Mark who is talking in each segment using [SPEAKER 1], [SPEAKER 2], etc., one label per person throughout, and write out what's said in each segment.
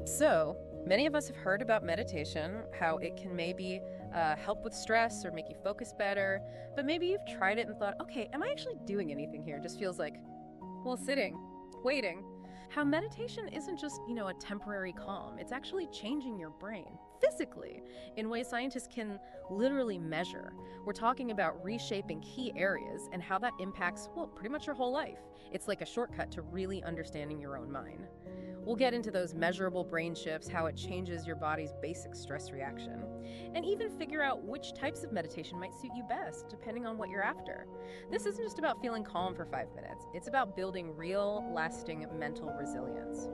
[SPEAKER 1] So, many of us have heard about meditation, how it can maybe help with stress or make you focus better, but maybe you've tried it and thought, okay, am I actually doing anything here? It just feels like, well, sitting, waiting. How meditation isn't just, a temporary calm. It's actually changing your brain physically in ways scientists can literally measure. We're talking about reshaping key areas and how that impacts, well, pretty much your whole life. It's like a shortcut to really understanding your own mind. We'll get into those measurable brain shifts, how it changes your body's basic stress reaction, and even figure out which types of meditation might suit you best, depending on what you're after. This isn't just about feeling calm for 5 minutes. It's about building real, lasting mental resilience.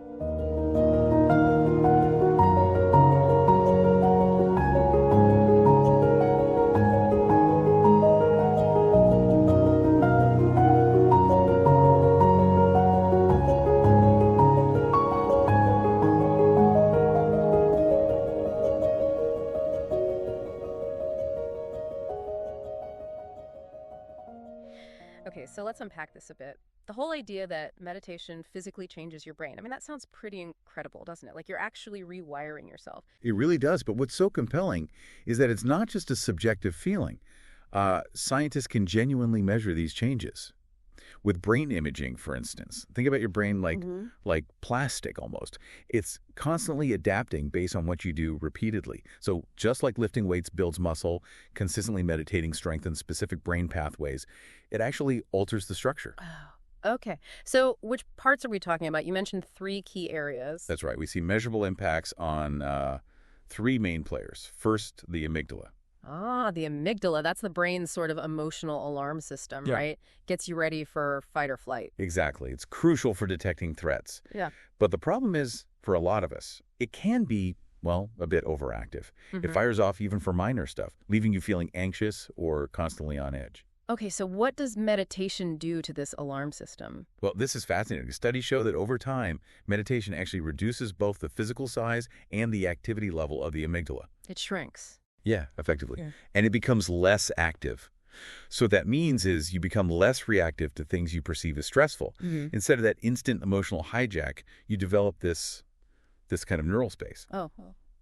[SPEAKER 1] Okay, so let's unpack this a bit. The whole idea that meditation physically changes your brain. I mean, that sounds pretty incredible, doesn't it? Like you're actually rewiring yourself.
[SPEAKER 2] It really does. But what's so compelling is that it's not just a subjective feeling. Scientists can genuinely measure these changes. With brain imaging, for instance, think about your brain like plastic almost. It's constantly adapting based on what you do repeatedly. So just like lifting weights builds muscle, consistently meditating strengthens specific brain pathways. It actually alters the structure.
[SPEAKER 1] Oh, okay. So which parts are we talking about? You mentioned 3 key areas.
[SPEAKER 2] That's right. We see measurable impacts on 3 main players. First, the amygdala.
[SPEAKER 1] Ah, the amygdala. That's the brain's sort of emotional alarm system,
[SPEAKER 2] Yeah.
[SPEAKER 1] right? Gets you ready for fight or flight.
[SPEAKER 2] Exactly. It's crucial for detecting threats.
[SPEAKER 1] Yeah.
[SPEAKER 2] But the problem is, for a lot of us, it can be, well, a bit overactive. It
[SPEAKER 1] Mhm.
[SPEAKER 2] fires off even for minor stuff, leaving you feeling anxious or constantly on edge.
[SPEAKER 1] Okay, so what does meditation do to this alarm system?
[SPEAKER 2] Well, this is fascinating. Studies show that over time, meditation actually reduces both the physical size and the activity level of the amygdala.
[SPEAKER 1] It shrinks.
[SPEAKER 2] Yeah, effectively.
[SPEAKER 1] Yeah.
[SPEAKER 2] And it becomes less active. So what that means is you become less reactive to things you perceive as stressful. Instead of that instant emotional hijack, you develop this kind of neural space.
[SPEAKER 1] Oh.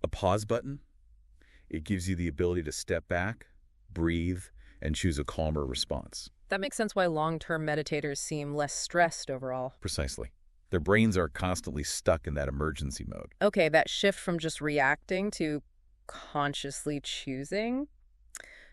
[SPEAKER 2] A pause button, it gives you the ability to step back, breathe, and choose a calmer response.
[SPEAKER 1] That makes sense why long-term meditators seem less stressed overall.
[SPEAKER 2] Precisely. Their brains are constantly stuck in that emergency mode.
[SPEAKER 1] Okay, that shift from just reacting to consciously choosing,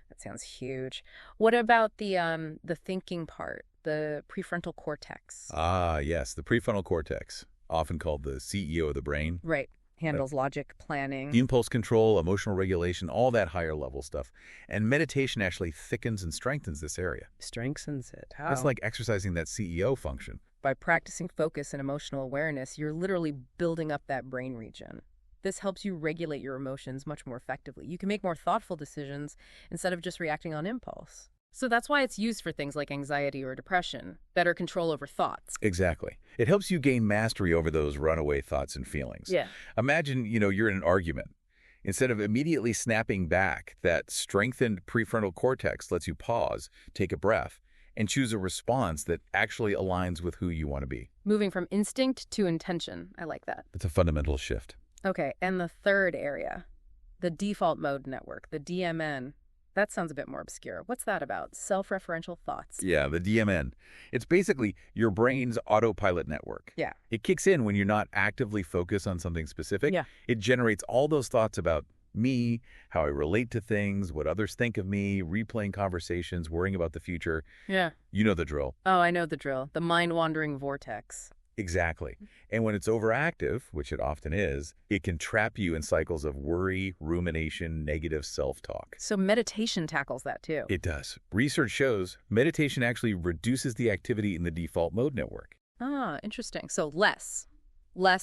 [SPEAKER 1] that sounds huge. What about the thinking part, the prefrontal cortex?
[SPEAKER 2] Ah, yes, the prefrontal cortex, often called the CEO of the brain.
[SPEAKER 1] Right. Handles logic, planning.
[SPEAKER 2] Impulse control, emotional regulation, all that higher level stuff. And meditation actually thickens and strengthens this area.
[SPEAKER 1] Strengthens it. How?
[SPEAKER 2] It's like exercising that CEO function.
[SPEAKER 1] By practicing focus and emotional awareness, you're literally building up that brain region. This helps you regulate your emotions much more effectively. You can make more thoughtful decisions instead of just reacting on impulse. So that's why it's used for things like anxiety or depression, better control over thoughts.
[SPEAKER 2] Exactly. It helps you gain mastery over those runaway thoughts and feelings.
[SPEAKER 1] Yeah.
[SPEAKER 2] Imagine, you're in an argument. Instead of immediately snapping back, that strengthened prefrontal cortex lets you pause, take a breath, and choose a response that actually aligns with who you want to be.
[SPEAKER 1] Moving from instinct to intention. I like that.
[SPEAKER 2] It's a fundamental shift.
[SPEAKER 1] Okay, and the third area, the default mode network, the DMN. That sounds a bit more obscure. What's that about? Self-referential thoughts.
[SPEAKER 2] Yeah, the DMN. It's basically your brain's autopilot network.
[SPEAKER 1] Yeah.
[SPEAKER 2] It kicks in when you're not actively focused on something specific.
[SPEAKER 1] Yeah.
[SPEAKER 2] It generates all those thoughts about me, how I relate to things, what others think of me, replaying conversations, worrying about the future.
[SPEAKER 1] Yeah.
[SPEAKER 2] You know the drill.
[SPEAKER 1] Oh, I know the drill. The mind-wandering vortex.
[SPEAKER 2] Exactly. And when it's overactive, which it often is, it can trap you in cycles of worry, rumination, negative self-talk.
[SPEAKER 1] So meditation tackles that too.
[SPEAKER 2] It does. Research shows meditation actually reduces the activity in the default mode network.
[SPEAKER 1] Ah, interesting. So less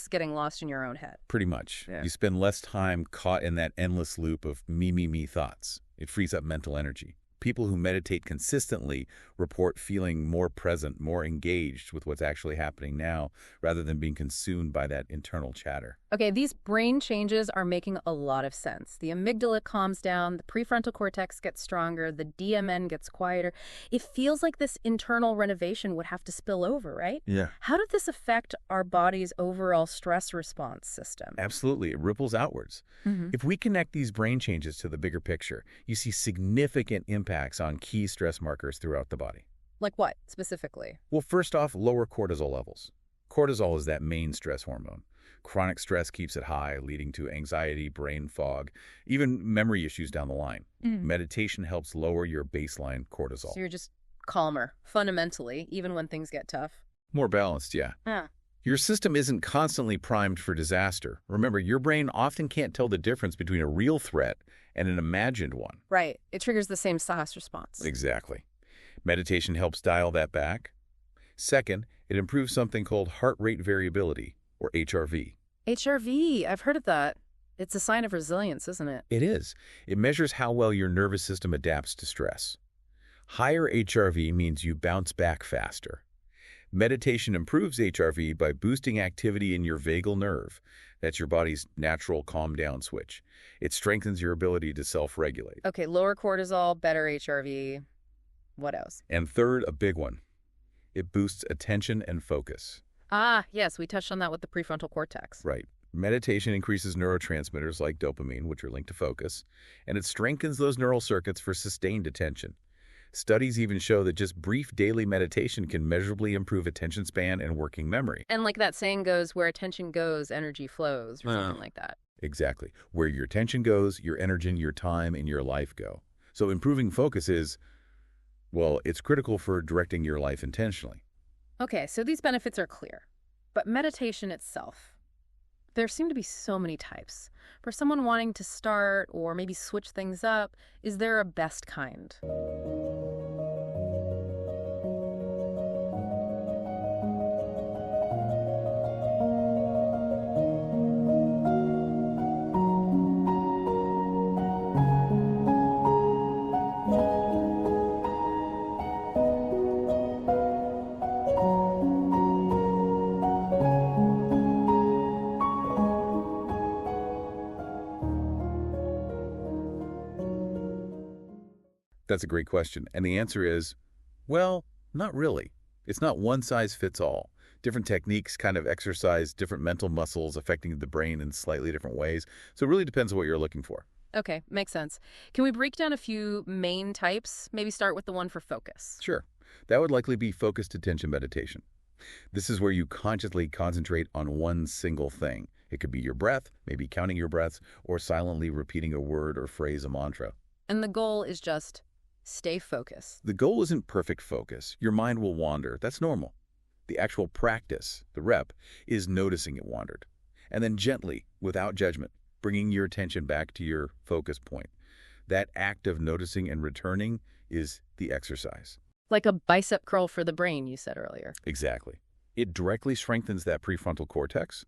[SPEAKER 1] getting lost in your own head.
[SPEAKER 2] Pretty much.
[SPEAKER 1] Yeah.
[SPEAKER 2] You spend less time caught in that endless loop of me thoughts. It frees up mental energy. People who meditate consistently report feeling more present, more engaged with what's actually happening now, rather than being consumed by that internal chatter.
[SPEAKER 1] Okay, these brain changes are making a lot of sense. The amygdala calms down, the prefrontal cortex gets stronger, the DMN gets quieter. It feels like this internal renovation would have to spill over, right?
[SPEAKER 2] Yeah.
[SPEAKER 1] How did this affect our body's overall stress response system?
[SPEAKER 2] Absolutely. It ripples outwards. If we connect these brain changes to the bigger picture, you see significant impacts on key stress markers throughout the body.
[SPEAKER 1] Like what, specifically?
[SPEAKER 2] Well, first off, lower cortisol levels. Cortisol is that main stress hormone. Chronic stress keeps it high, leading to anxiety, brain fog, even memory issues down the line. Meditation helps lower your baseline cortisol.
[SPEAKER 1] So you're just calmer, fundamentally, even when things get tough.
[SPEAKER 2] More balanced, yeah.
[SPEAKER 1] Yeah.
[SPEAKER 2] Your system isn't constantly primed for disaster. Remember, your brain often can't tell the difference between a real threat and an imagined one.
[SPEAKER 1] Right. It triggers the same stress response.
[SPEAKER 2] Exactly. Meditation helps dial that back. Second, it improves something called heart rate variability, or HRV.
[SPEAKER 1] HRV, I've heard of that. It's a sign of resilience, isn't it?
[SPEAKER 2] It is. It measures how well your nervous system adapts to stress. Higher HRV means you bounce back faster. Meditation improves HRV by boosting activity in your vagal nerve. That's your body's natural calm-down switch. It strengthens your ability to self-regulate.
[SPEAKER 1] Okay, lower cortisol, better HRV. What else?
[SPEAKER 2] And third, a big one. It boosts attention and focus.
[SPEAKER 1] Ah, yes, we touched on that with the prefrontal cortex.
[SPEAKER 2] Right. Meditation increases neurotransmitters like dopamine, which are linked to focus, and it strengthens those neural circuits for sustained attention. Studies even show that just brief daily meditation can measurably improve attention span and working memory.
[SPEAKER 1] And like that saying goes, where attention goes, energy flows, or something like that.
[SPEAKER 2] Exactly. Where your attention goes, your energy, your time, and your life go. So improving focus is, well, it's critical for directing your life intentionally.
[SPEAKER 1] Okay, so these benefits are clear. But meditation itself, there seem to be so many types. For someone wanting to start or maybe switch things up, is there a best kind?
[SPEAKER 2] That's a great question. And the answer is, well, not really. It's not one size fits all. Different techniques kind of exercise different mental muscles affecting the brain in slightly different ways. So it really depends on what you're looking for.
[SPEAKER 1] Okay, makes sense. Can we break down a few main types? Maybe start with the one for focus.
[SPEAKER 2] Sure. That would likely be focused attention meditation. This is where you consciously concentrate on one single thing. It could be your breath, maybe counting your breaths, or silently repeating a word or phrase, a mantra.
[SPEAKER 1] And the goal is just stay focused.
[SPEAKER 2] The goal isn't perfect focus. Your mind will wander. That's normal. The actual practice, the rep, is noticing it wandered. And then gently, without judgment, bringing your attention back to your focus point. That act of noticing and returning is the exercise.
[SPEAKER 1] Like a bicep curl for the brain, you said earlier.
[SPEAKER 2] Exactly. It directly strengthens that prefrontal cortex,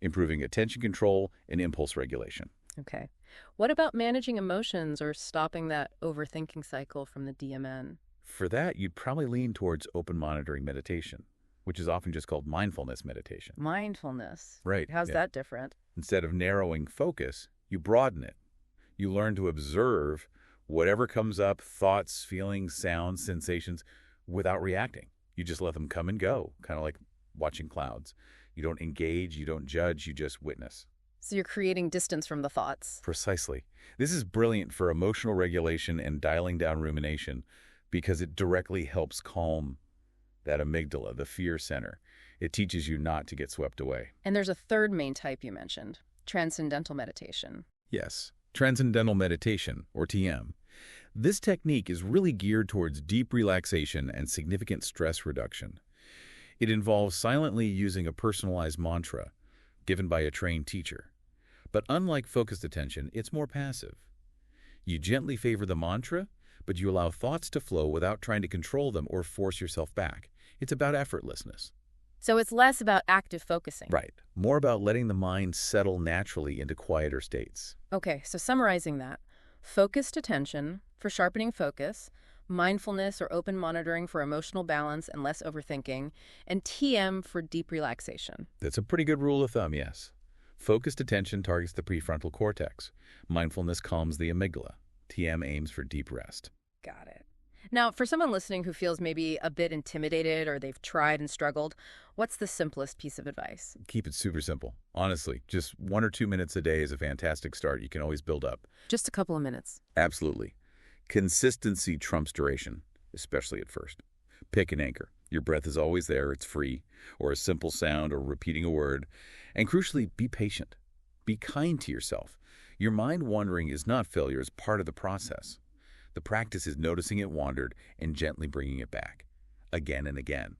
[SPEAKER 2] improving attention control and impulse regulation.
[SPEAKER 1] Okay. What about managing emotions or stopping that overthinking cycle from the DMN?
[SPEAKER 2] For that, you'd probably lean towards open monitoring meditation, which is often just called mindfulness meditation.
[SPEAKER 1] Mindfulness.
[SPEAKER 2] Right.
[SPEAKER 1] How's that different?
[SPEAKER 2] Instead of narrowing focus, you broaden it. You learn to observe whatever comes up, thoughts, feelings, sounds, sensations, without reacting. You just let them come and go, kind of like watching clouds. You don't engage, you don't judge, you just witness.
[SPEAKER 1] So you're creating distance from the thoughts.
[SPEAKER 2] Precisely. This is brilliant for emotional regulation and dialing down rumination because it directly helps calm that amygdala, the fear center. It teaches you not to get swept away.
[SPEAKER 1] And there's a third main type you mentioned, transcendental meditation.
[SPEAKER 2] Yes, transcendental meditation, or TM. This technique is really geared towards deep relaxation and significant stress reduction. It involves silently using a personalized mantra given by a trained teacher. But unlike focused attention, it's more passive. You gently favor the mantra, but you allow thoughts to flow without trying to control them or force yourself back. It's about effortlessness.
[SPEAKER 1] So it's less about active focusing.
[SPEAKER 2] Right. More about letting the mind settle naturally into quieter states.
[SPEAKER 1] Okay, so summarizing that, focused attention for sharpening focus, mindfulness or open monitoring for emotional balance and less overthinking, and TM for deep relaxation.
[SPEAKER 2] That's a pretty good rule of thumb, yes. Focused attention targets the prefrontal cortex. Mindfulness calms the amygdala. TM aims for deep rest.
[SPEAKER 1] Got it. Now, for someone listening who feels maybe a bit intimidated or they've tried and struggled, what's the simplest piece of advice?
[SPEAKER 2] Keep it super simple. Honestly, just 1 or 2 minutes a day is a fantastic start. You can always build up.
[SPEAKER 1] Just a couple of minutes.
[SPEAKER 2] Absolutely. Consistency trumps duration, especially at first. Pick an anchor. Your breath is always there. It's free. Or a simple sound or repeating a word. And crucially, be patient. Be kind to yourself. Your mind wandering is not failure. It's part of the process. The practice is noticing it wandered and gently bringing it back, again and again.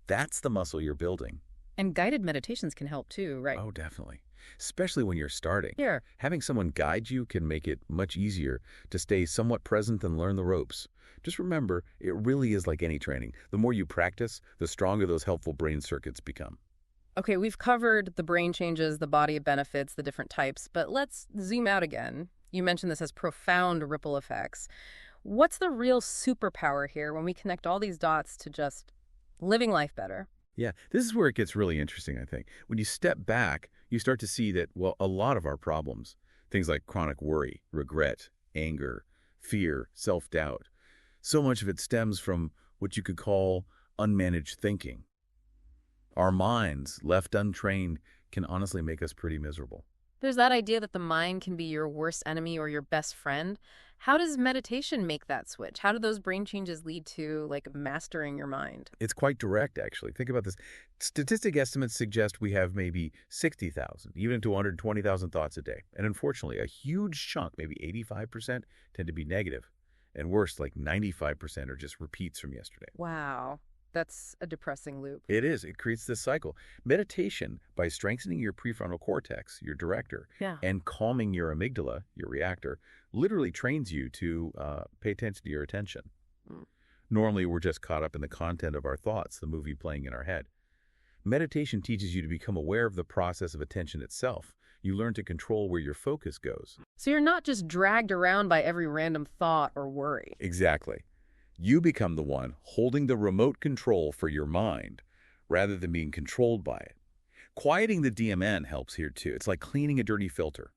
[SPEAKER 2] That's the muscle you're building.
[SPEAKER 1] And guided meditations can help too, right?
[SPEAKER 2] Oh, definitely. Especially when you're starting.
[SPEAKER 1] Here.
[SPEAKER 2] Having someone guide you can make it much easier to stay somewhat present and learn the ropes. Just remember, it really is like any training. The more you practice, the stronger those helpful brain circuits become.
[SPEAKER 1] Okay, we've covered the brain changes, the body benefits, the different types, but let's zoom out again. You mentioned this has profound ripple effects. What's the real superpower here when we connect all these dots to just living life better?
[SPEAKER 2] Yeah, this is where it gets really interesting, I think. When you step back, you start to see that, well, a lot of our problems, things like chronic worry, regret, anger, fear, self-doubt, so much of it stems from what you could call unmanaged thinking. Our minds, left untrained, can honestly make us pretty miserable.
[SPEAKER 1] There's that idea that the mind can be your worst enemy or your best friend. How does meditation make that switch? How do those brain changes lead to, like, mastering your mind?
[SPEAKER 2] It's quite direct, actually. Think about this. Statistic estimates suggest we have maybe 60,000, even to 120,000 thoughts a day. And unfortunately, a huge chunk, maybe 85%, tend to be negative. And worse, like 95% are just repeats from yesterday.
[SPEAKER 1] Wow. That's a depressing loop.
[SPEAKER 2] It is. It creates this cycle. Meditation, by strengthening your prefrontal cortex, your director, and calming your amygdala, your reactor, literally trains you to pay attention to your attention. Normally, we're just caught up in the content of our thoughts, the movie playing in our head. Meditation teaches you to become aware of the process of attention itself. You learn to control where your focus goes.
[SPEAKER 1] So you're not just dragged around by every random thought or worry.
[SPEAKER 2] Exactly. You become the one holding the remote control for your mind rather than being controlled by it. Quieting the DMN helps here too. It's like cleaning a dirty filter.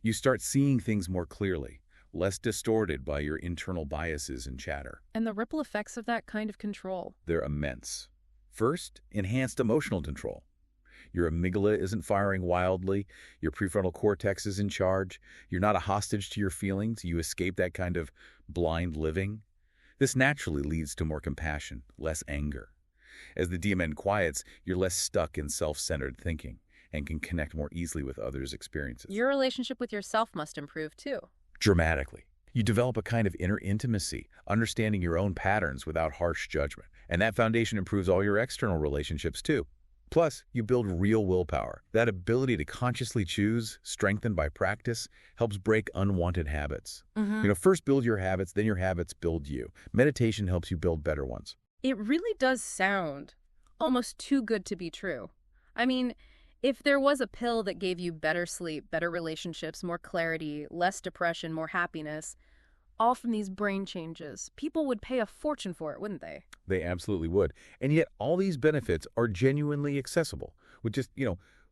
[SPEAKER 2] You start seeing things more clearly, less distorted by your internal biases and chatter.
[SPEAKER 1] And the ripple effects of that kind of control?
[SPEAKER 2] They're immense. First, enhanced emotional control. Your amygdala isn't firing wildly. Your prefrontal cortex is in charge. You're not a hostage to your feelings. You escape that kind of blind living. This naturally leads to more compassion, less anger. As the DMN quiets, you're less stuck in self-centered thinking and can connect more easily with others' experiences.
[SPEAKER 1] Your relationship with yourself must improve too.
[SPEAKER 2] Dramatically. You develop a kind of inner intimacy, understanding your own patterns without harsh judgment. And that foundation improves all your external relationships too. Plus, you build real willpower. That ability to consciously choose, strengthened by practice, helps break unwanted habits. First build your habits, then your habits build you. Meditation helps you build better ones.
[SPEAKER 1] It really does sound almost too good to be true. I mean, if there was a pill that gave you better sleep, better relationships, more clarity, less depression, more happiness, all from these brain changes, people would pay a fortune for it, wouldn't they?
[SPEAKER 2] They absolutely would. And yet all these benefits are genuinely accessible with just,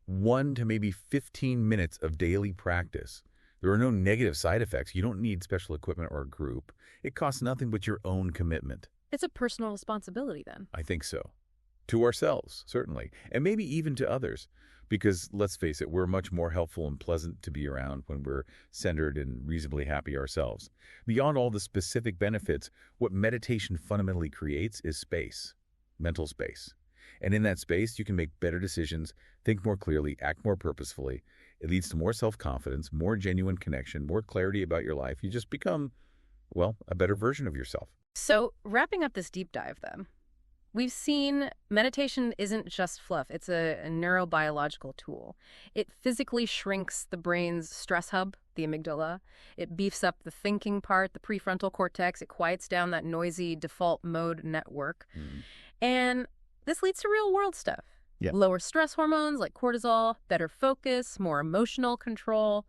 [SPEAKER 2] 1 to maybe 15 minutes of daily practice. There are no negative side effects. You don't need special equipment or a group. It costs nothing but your own commitment.
[SPEAKER 1] It's a personal responsibility then.
[SPEAKER 2] I think so. To ourselves, certainly, and maybe even to others. Because, let's face it, we're much more helpful and pleasant to be around when we're centered and reasonably happy ourselves. Beyond all the specific benefits, what meditation fundamentally creates is space, mental space. And in that space, you can make better decisions, think more clearly, act more purposefully. It leads to more self-confidence, more genuine connection, more clarity about your life. You just become, a better version of yourself.
[SPEAKER 1] So, wrapping up this deep dive then, We've seen meditation isn't just fluff. It's a neurobiological tool. It physically shrinks the brain's stress hub, the amygdala. It beefs up the thinking part, the prefrontal cortex. It quiets down that noisy default mode network.
[SPEAKER 2] Mhm.
[SPEAKER 1] And this leads to real world stuff.
[SPEAKER 2] Yeah.
[SPEAKER 1] Lower stress hormones like cortisol, better focus, more emotional control,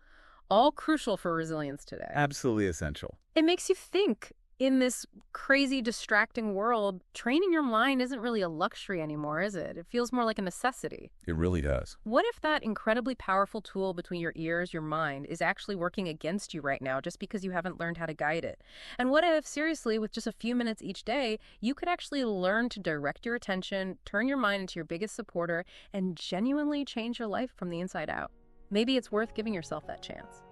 [SPEAKER 1] all crucial for resilience today.
[SPEAKER 2] Absolutely essential.
[SPEAKER 1] It makes you think. In this crazy, distracting world, training your mind isn't really a luxury anymore, is it? It feels more like a necessity.
[SPEAKER 2] It really does.
[SPEAKER 1] What if that incredibly powerful tool between your ears, your mind, is actually working against you right now just because you haven't learned how to guide it? And what if, seriously, with just a few minutes each day, you could actually learn to direct your attention, turn your mind into your biggest supporter, and genuinely change your life from the inside out? Maybe it's worth giving yourself that chance.